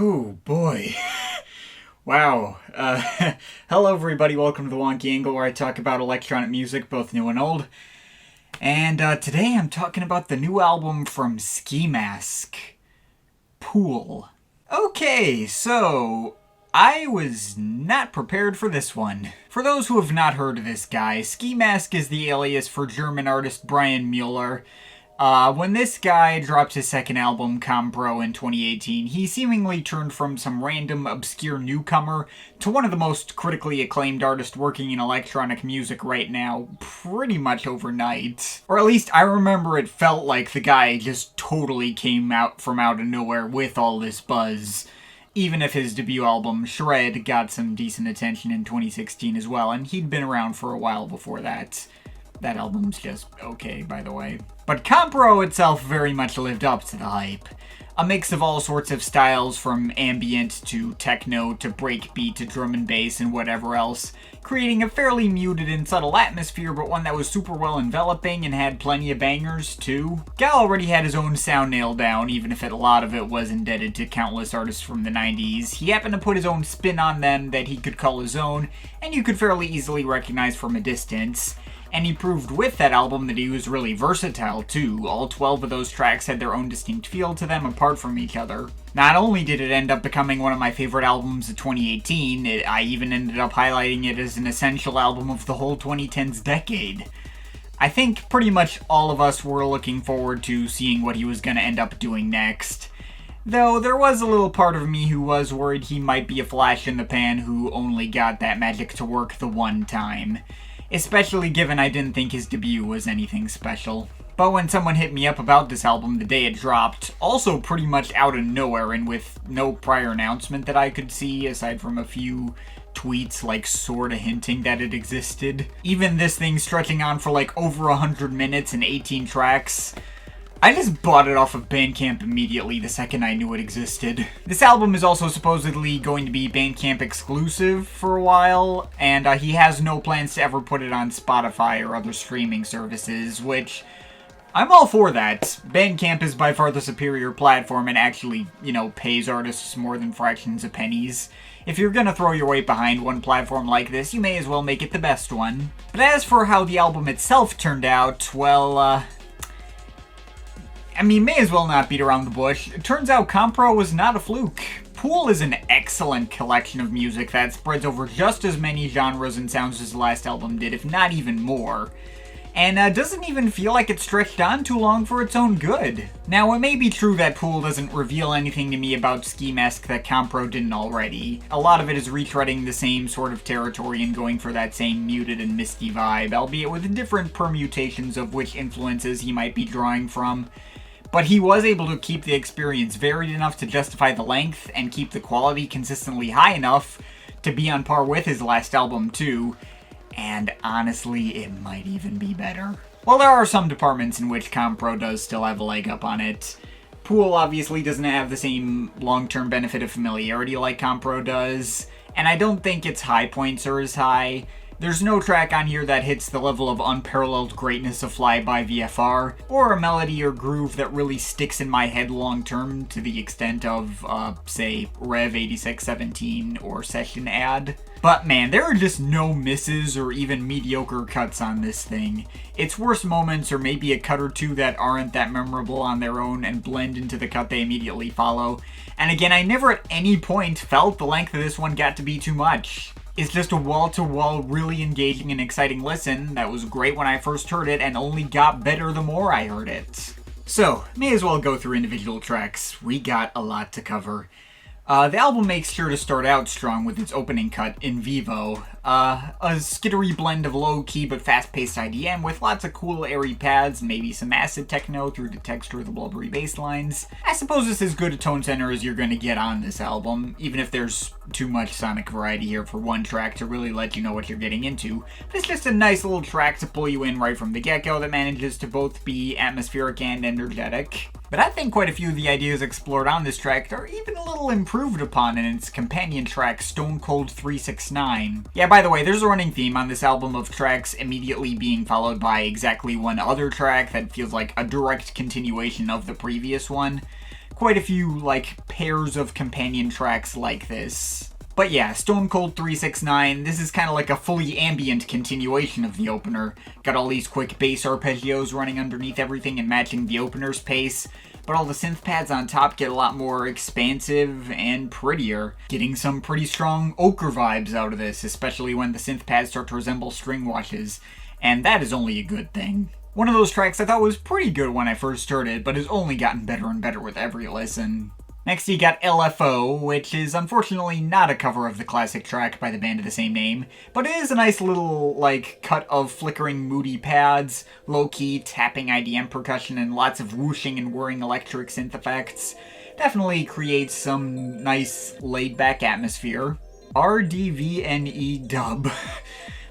Oh boy. Wow. Hello everybody, welcome to the Wonky Angle, where I talk about electronic music, both new and old. And today I'm talking about the new album from Skee Mask, Pool. Okay, so I was not prepared for this one. For those who have not heard of this guy, Skee Mask is the alias for German artist Brian Mueller. When this guy dropped his second album, Compro, in 2018, he seemingly turned from some random, obscure newcomer to one of the most critically acclaimed artists working in electronic music right now, pretty much overnight. Or at least I remember it felt like the guy just totally came out from out of nowhere with all this buzz. Even if his debut album, Shred, got some decent attention in 2016 as well, and he'd been around for a while before that. That album's just okay, by the way. But Compro itself very much lived up to the hype. A mix of all sorts of styles, from ambient to techno to breakbeat to drum and bass and whatever else, creating a fairly muted and subtle atmosphere, but one that was super well enveloping and had plenty of bangers too. Guy already had his own sound nailed down, even if a lot of it was indebted to countless artists from the 90s. He happened to put his own spin on them that he could call Ozone, and you could fairly easily recognize from a distance. And he proved with that album that he was really versatile too. All 12 of those tracks had their own distinct feel to them apart from each other. Not only did it end up becoming one of my favorite albums of 2018, I even ended up highlighting it as an essential album of the whole 2010s decade. I think pretty much all of us were looking forward to seeing what he was going to end up doing next. Though there was a little part of me who was worried he might be a flash in the pan who only got that magic to work the one time. Especially given I didn't think his debut was anything special. But when someone hit me up about this album the day it dropped, also pretty much out of nowhere and with no prior announcement that I could see, aside from a few tweets like sorta hinting that it existed, even this thing stretching on for like over 100 minutes and 18 tracks, I just bought it off of Bandcamp immediately the second I knew it existed. This album is also supposedly going to be Bandcamp exclusive for a while, and he has no plans to ever put it on Spotify or other streaming services, which I'm all for that. Bandcamp is by far the superior platform and actually, pays artists more than fractions of pennies. If you're gonna throw your weight behind one platform like this, you may as well make it the best one. But as for how the album itself turned out, well, may as well not beat around the bush. It turns out Compro was not a fluke. Pool is an excellent collection of music that spreads over just as many genres and sounds as the last album did, if not even more. And doesn't even feel like it stretched on too long for its own good. Now, it may be true that Pool doesn't reveal anything to me about Skee Mask that Compro didn't already. A lot of it is retreading the same sort of territory and going for that same muted and misty vibe, albeit with different permutations of which influences he might be drawing from. But he was able to keep the experience varied enough to justify the length and keep the quality consistently high enough to be on par with his last album too. And honestly, it might even be better. Well, there are some departments in which Compro does still have a leg up on it. Pool obviously doesn't have the same long-term benefit of familiarity like Compro does, and I don't think its high points are as high. There's no track on here that hits the level of unparalleled greatness of Fly-By VFR, or a melody or groove that really sticks in my head long-term to the extent of, say, Rev 8617 or Session Ad. But man, there are just no misses or even mediocre cuts on this thing. Its worst moments are maybe a cut or two that aren't that memorable on their own and blend into the cut they immediately follow. And again, I never at any point felt the length of this one got to be too much. It's just a wall-to-wall, really engaging and exciting listen that was great when I first heard it and only got better the more I heard it. So, may as well go through individual tracks. We got a lot to cover. The album makes sure to start out strong with its opening cut, Nvivo, a skittery blend of low-key but fast-paced IDM with lots of cool airy pads and maybe some acid techno through the texture of the blubbery bass lines. I suppose it's as good a tone center as you're gonna get on this album, even if there's too much sonic variety here for one track to really let you know what you're getting into. But it's just a nice little track to pull you in right from the get-go that manages to both be atmospheric and energetic. But I think quite a few of the ideas explored on this track are even a little improved upon in its companion track, Stone Cold 369. Yeah, by the way, there's a running theme on this album of tracks immediately being followed by exactly one other track that feels like a direct continuation of the previous one. quite a few, like, pairs of companion tracks like this. But yeah, Stone Cold 369, this is kind of like a fully ambient continuation of the opener. Got all these quick bass arpeggios running underneath everything and matching the opener's pace, but all the synth pads on top get a lot more expansive and prettier, getting some pretty strong ochre vibes out of this, especially when the synth pads start to resemble string washes, and that is only a good thing. One of those tracks I thought was pretty good when I first heard it, but has only gotten better and better with every listen. Next you got LFO, which is unfortunately not a cover of the classic track by the band of the same name, but it is a nice little, like, cut of flickering moody pads, low-key tapping IDM percussion, and lots of whooshing and whirring electric synth effects. Definitely creates some nice laid-back atmosphere. RDVNE Dub.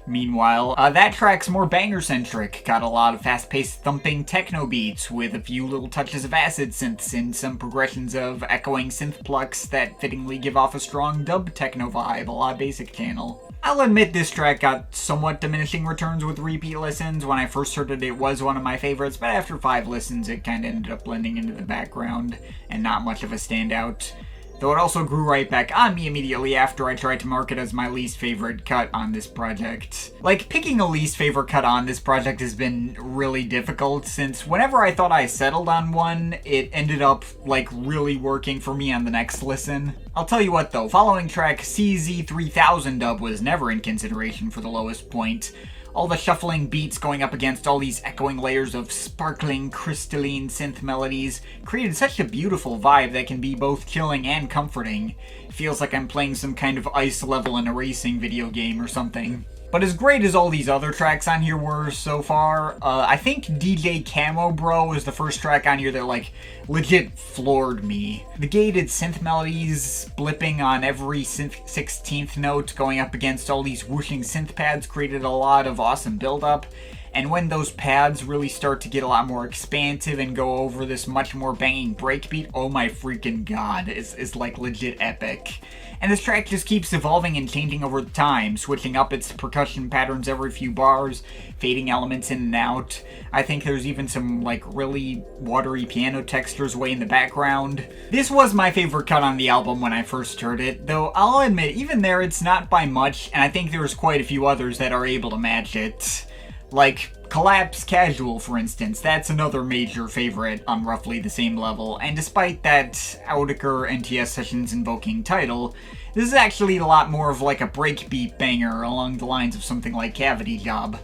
Meanwhile, that track's more banger-centric, got a lot of fast-paced thumping techno beats with a few little touches of acid synths and some progressions of echoing synth plucks that fittingly give off a strong dub techno vibe, a la Basic Channel. I'll admit this track got somewhat diminishing returns with repeat listens. When I first heard it, it was one of my favorites, but after 5 listens it kinda ended up blending into the background and not much of a standout. Though it also grew right back on me immediately after I tried to mark it as my least favorite cut on this project. Like, picking a least favorite cut on this project has been really difficult, since whenever I thought I settled on one, it ended up, like, really working for me on the next listen. I'll tell you what though, following track CZ3000 Dub was never in consideration for the lowest point. All the shuffling beats going up against all these echoing layers of sparkling, crystalline synth melodies created such a beautiful vibe that can be both chilling and comforting. It feels like I'm playing some kind of ice level in a racing video game or something. But as great as all these other tracks on here were so far, I think DJ Camo Bro was the first track on here that, like, legit floored me. The gated synth melodies blipping on every 16th note going up against all these whooshing synth pads created a lot of awesome build-up. And when those pads really start to get a lot more expansive and go over this much more banging breakbeat, oh my freaking god, it's like legit epic. And this track just keeps evolving and changing over time, switching up its percussion patterns every few bars, fading elements in and out. I think there's even some, like, really watery piano textures way in the background. This was my favorite cut on the album when I first heard it, though I'll admit, even there it's not by much, and I think there's quite a few others that are able to match it. Like, Collapse Casual, for instance, that's another major favorite on roughly the same level, and despite that Audiker NTS Sessions invoking title, this is actually a lot more of like a breakbeat banger along the lines of something like Cavity Job.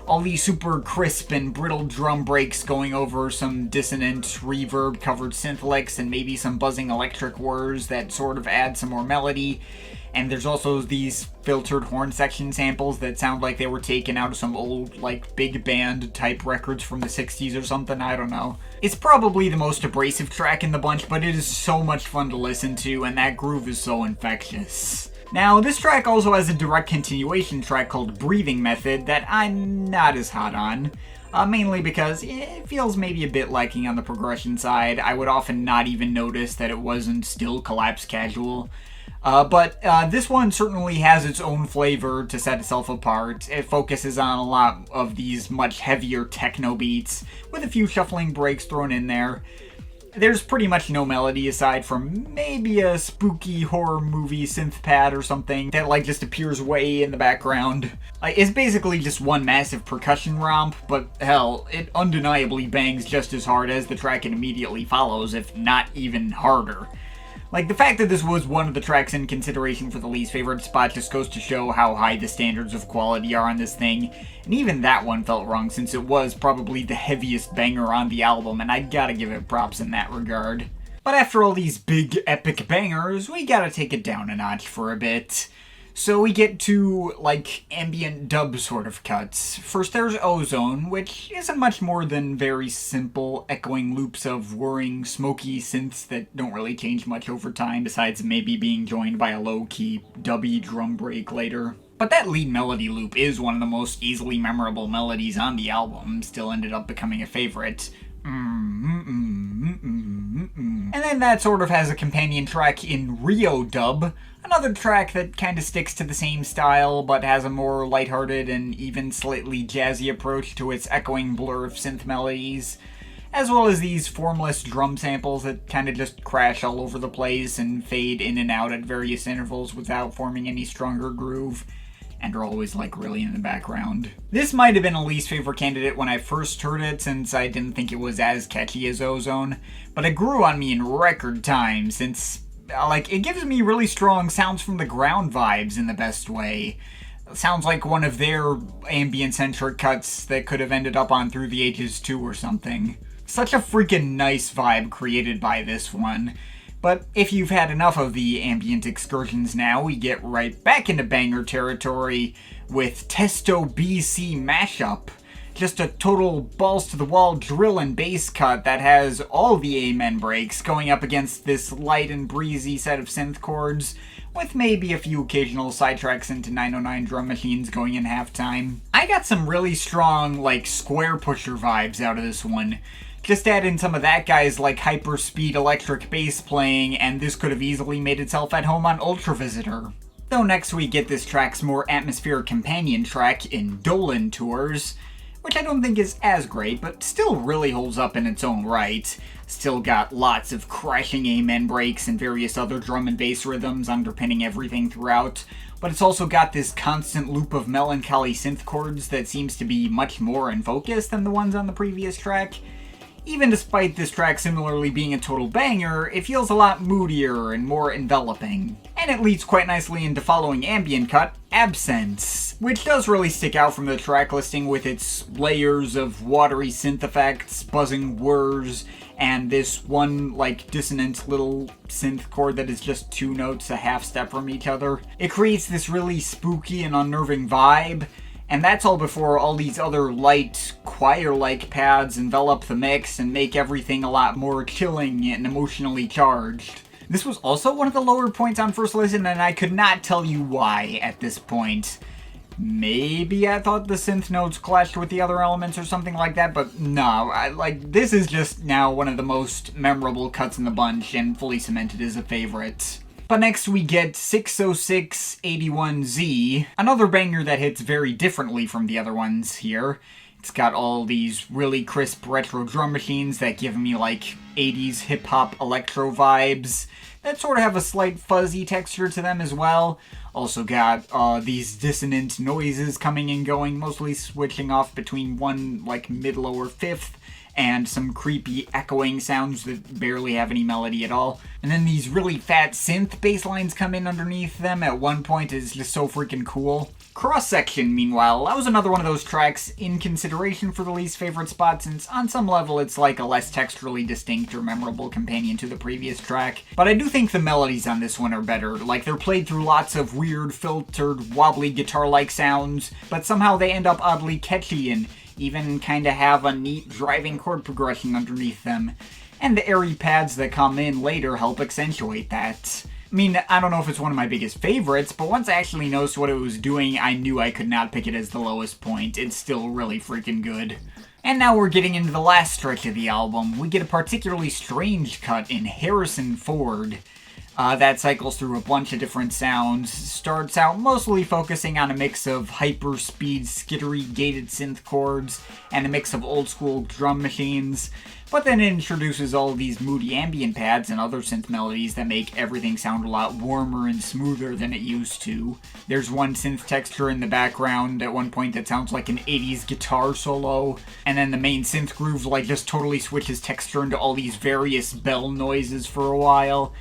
All these super crisp and brittle drum breaks going over some dissonant, reverb-covered synth licks and maybe some buzzing electric whirs that sort of add some more melody. And there's also these filtered horn section samples that sound like they were taken out of some old, like, big band type records from the 60s or something, I don't know. It's probably the most abrasive track in the bunch, but it is so much fun to listen to, and that groove is so infectious. Now, this track also has a direct continuation track called Breathing Method that I'm not as hot on. Mainly because it feels maybe a bit lacking on the progression side. I would often not even notice that it wasn't still Collapse Casual. But this one certainly has its own flavor to set itself apart. It focuses on a lot of these much heavier techno beats, with a few shuffling breaks thrown in there. There's pretty much no melody aside from maybe a spooky horror movie synth pad or something that, like, just appears way in the background. It's basically just one massive percussion romp, but hell, it undeniably bangs just as hard as the track it immediately follows, if not even harder. Like, the fact that this was one of the tracks in consideration for the least favorite spot just goes to show how high the standards of quality are on this thing, and even that one felt wrong since it was probably the heaviest banger on the album, and I gotta give it props in that regard. But after all these big epic bangers, we gotta take it down a notch for a bit. So we get to, like, ambient dub sort of cuts. First there's Ozone, which isn't much more than very simple echoing loops of whirring, smoky synths that don't really change much over time, besides maybe being joined by a low-key, dubby drum break later. But that lead melody loop is one of the most easily memorable melodies on the album, still ended up becoming a favorite. And then that sort of has a companion track in Rio Dub, another track that kind of sticks to the same style, but has a more lighthearted and even slightly jazzy approach to its echoing blur of synth melodies. as well as these formless drum samples that kind of just crash all over the place and fade in and out at various intervals without forming any stronger groove, and are always like really in the background. This might have been a least favorite candidate when I first heard it, since I didn't think it was as catchy as Ozone, but it grew on me in record time, since it gives me really strong sounds from the ground vibes in the best way. It sounds like one of their ambient-centric cuts that could have ended up on Through the Ages 2 or something. Such a freaking nice vibe created by this one. But if you've had enough of the ambient excursions now, we get right back into banger territory with Testo BC Mashup. Just a total balls-to-the-wall drill and bass cut that has all the amen breaks going up against this light and breezy set of synth chords, with maybe a few occasional sidetracks into 909 drum machines going in halftime. I got some really strong, square pusher vibes out of this one. Just add in some of that guy's hyper-speed electric bass playing, and this could have easily made itself at home on Ultra Visitor. Though next we get this track's more atmospheric companion track in Dolan Tours, which I don't think is as great, but still really holds up in its own right. Still got lots of crashing amen breaks and various other drum and bass rhythms underpinning everything throughout, but it's also got this constant loop of melancholy synth chords that seems to be much more in focus than the ones on the previous track. Even despite this track similarly being a total banger, it feels a lot moodier and more enveloping. And it leads quite nicely into following ambient cut, Absence, which does really stick out from the track listing with its layers of watery synth effects, buzzing whirs, and this one, dissonant little synth chord that is just two notes a half step from each other. It creates this really spooky and unnerving vibe, and that's all before all these other light, choir-like pads envelop the mix and make everything a lot more chilling and emotionally charged. This was also one of the lower points on first listen, and I could not tell you why at this point. Maybe I thought the synth notes clashed with the other elements or something like that, but no, this is just now one of the most memorable cuts in the bunch and fully cemented as a favorite. But next we get 60681Z, another banger that hits very differently from the other ones here. It's got all these really crisp retro drum machines that give me 80s hip-hop electro vibes that sort of have a slight fuzzy texture to them as well. Also got these dissonant noises coming and going, mostly switching off between one mid-lower fifth and some creepy echoing sounds that barely have any melody at all. And then these really fat synth bass lines come in underneath them at one point. Is just so freaking cool. Cross Section, meanwhile, that was another one of those tracks in consideration for the least favorite spot, since on some level it's a less texturally distinct or memorable companion to the previous track. But I do think the melodies on this one are better. They're played through lots of weird, filtered, wobbly guitar-like sounds, but somehow they end up oddly catchy and even kind of have a neat driving chord progression underneath them. And the airy pads that come in later help accentuate that. I mean, I don't know if it's one of my biggest favorites, but once I actually noticed what it was doing, I knew I could not pick it as the lowest point. It's still really freaking good. And now we're getting into the last stretch of the album. We get a particularly strange cut in Harrison Ford. That cycles through a bunch of different sounds, starts out mostly focusing on a mix of hyper-speed, skittery, gated synth chords, and a mix of old-school drum machines, but then it introduces all these moody ambient pads and other synth melodies that make everything sound a lot warmer and smoother than it used to. There's one synth texture in the background at one point that sounds like an 80s guitar solo, and then the main synth groove just totally switches texture into all these various bell noises for a while.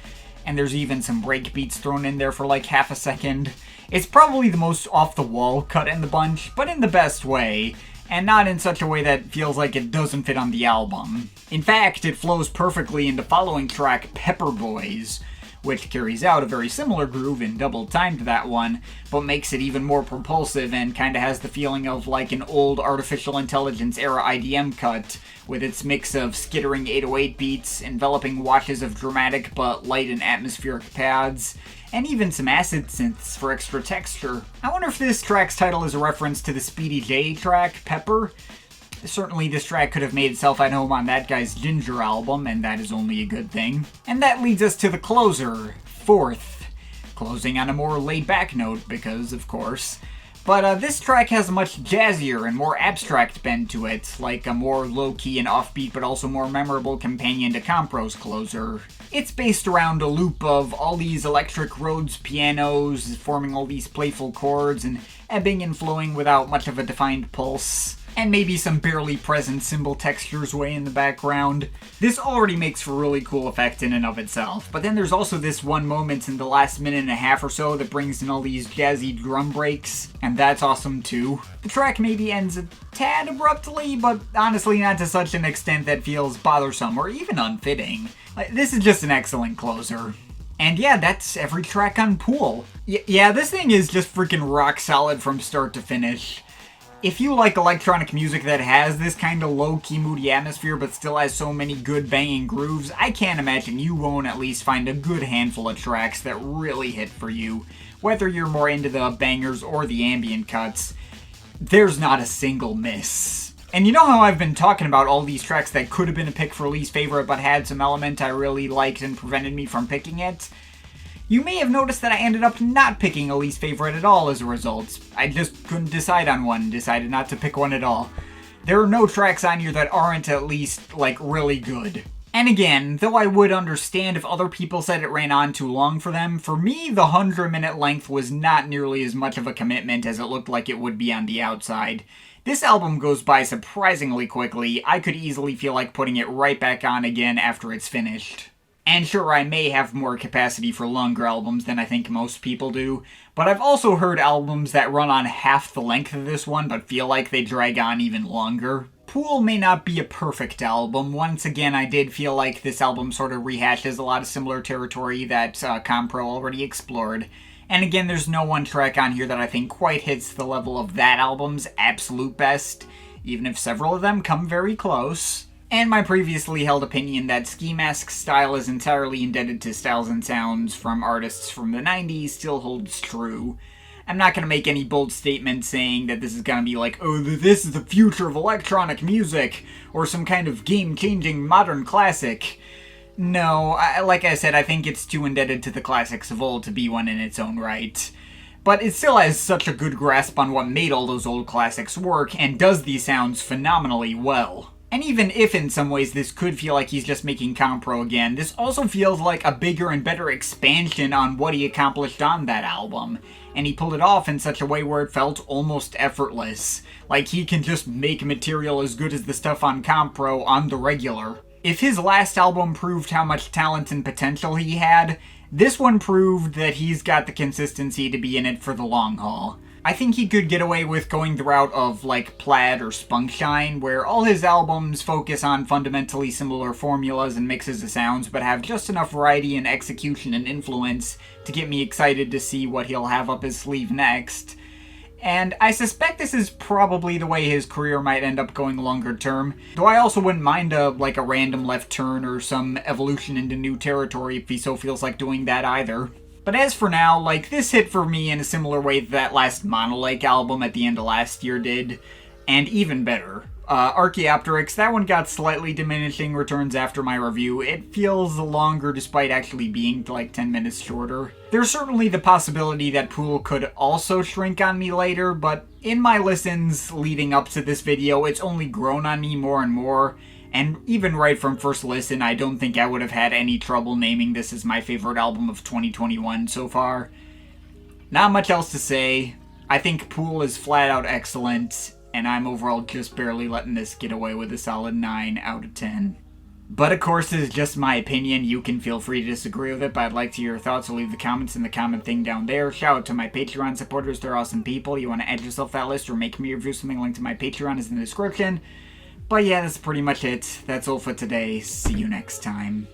And there's even some break beats thrown in there for half a second. It's probably the most off-the-wall cut in the bunch, but in the best way, and not in such a way that feels like it doesn't fit on the album. In fact, it flows perfectly into following track Pepper Boys, which carries out a very similar groove in double time to that one, but makes it even more propulsive and kinda has the feeling of an old artificial intelligence era IDM cut, with its mix of skittering 808 beats, enveloping washes of dramatic but light and atmospheric pads, and even some acid synths for extra texture. I wonder if this track's title is a reference to the Speedy J track, Pepper. Certainly this track could have made itself at home on that guy's Ginger album, and that is only a good thing. And that leads us to the closer, Fourth. Closing on a more laid-back note, because, of course, But this track has a much jazzier and more abstract bend to it, like a more low-key and offbeat but also more memorable companion to Compro's Closer. It's based around a loop of all these electric Rhodes pianos forming all these playful chords and ebbing and flowing without much of a defined pulse. And maybe some barely present cymbal textures way in the background. This already makes for a really cool effect in and of itself, but then there's also this one moment in the last minute and a half or so that brings in all these jazzy drum breaks, and that's awesome too. The track maybe ends a tad abruptly, but honestly not to such an extent that feels bothersome or even unfitting. This is just an excellent closer. And yeah, that's every track on Pool. Yeah, this thing is just freaking rock solid from start to finish. If you like electronic music that has this kind of low-key moody atmosphere but still has so many good banging grooves, I can't imagine you won't at least find a good handful of tracks that really hit for you. Whether you're more into the bangers or the ambient cuts, there's not a single miss. And you know how I've been talking about all these tracks that could have been a pick for least favorite but had some element I really liked and prevented me from picking it? You may have noticed that I ended up not picking a least favorite at all as a result. I just couldn't decide on one and decided not to pick one at all. There are no tracks on here that aren't at least, really good. And again, though I would understand if other people said it ran on too long for them, for me the 100-minute length was not nearly as much of a commitment as it looked like it would be on the outside. This album goes by surprisingly quickly. I could easily feel like putting it right back on again after it's finished. And sure, I may have more capacity for longer albums than I think most people do, but I've also heard albums that run on half the length of this one but feel like they drag on even longer. Pool may not be a perfect album. Once again, I did feel like this album sort of rehashes a lot of similar territory that Compro already explored. And again, there's no one track on here that I think quite hits the level of that album's absolute best, even if several of them come very close. And my previously held opinion that Skee Mask's style is entirely indebted to styles and sounds from artists from the 90s still holds true. I'm not going to make any bold statements saying that this is going to be like, oh, this is the future of electronic music, or some kind of game-changing modern classic. No, like I said, I think it's too indebted to the classics of old to be one in its own right. But it still has such a good grasp on what made all those old classics work, and does these sounds phenomenally well. And even if in some ways this could feel like he's just making Compro again, this also feels like a bigger and better expansion on what he accomplished on that album. And he pulled it off in such a way where it felt almost effortless. Like he can just make material as good as the stuff on Compro on the regular. If his last album proved how much talent and potential he had, this one proved that he's got the consistency to be in it for the long haul. I think he could get away with going the route of, Plaid or Spunkshine, where all his albums focus on fundamentally similar formulas and mixes of sounds, but have just enough variety and execution and influence to get me excited to see what he'll have up his sleeve next. And I suspect this is probably the way his career might end up going longer term, though I also wouldn't mind a random left turn or some evolution into new territory if he so feels like doing that either. But as for now, this hit for me in a similar way that last Monolake album at the end of last year did, and even better. Archaeopteryx, that one got slightly diminishing returns after my review. It feels longer despite actually being 10 minutes shorter. There's certainly the possibility that Pool could also shrink on me later, but in my listens leading up to this video, it's only grown on me more and more. And even right from first listen, I don't think I would have had any trouble naming this as my favorite album of 2021 so far. Not much else to say. I think Pool is flat out excellent, and I'm overall just barely letting this get away with a solid 9 out of 10. But of course, this is just my opinion. You can feel free to disagree with it, but I'd like to hear your thoughts, so leave the comments in the comment thing down there. Shout out to my Patreon supporters, they're awesome people. You want to add yourself to that list or make me review something, link to my Patreon is in the description. But yeah, that's pretty much it. That's all for today. See you next time.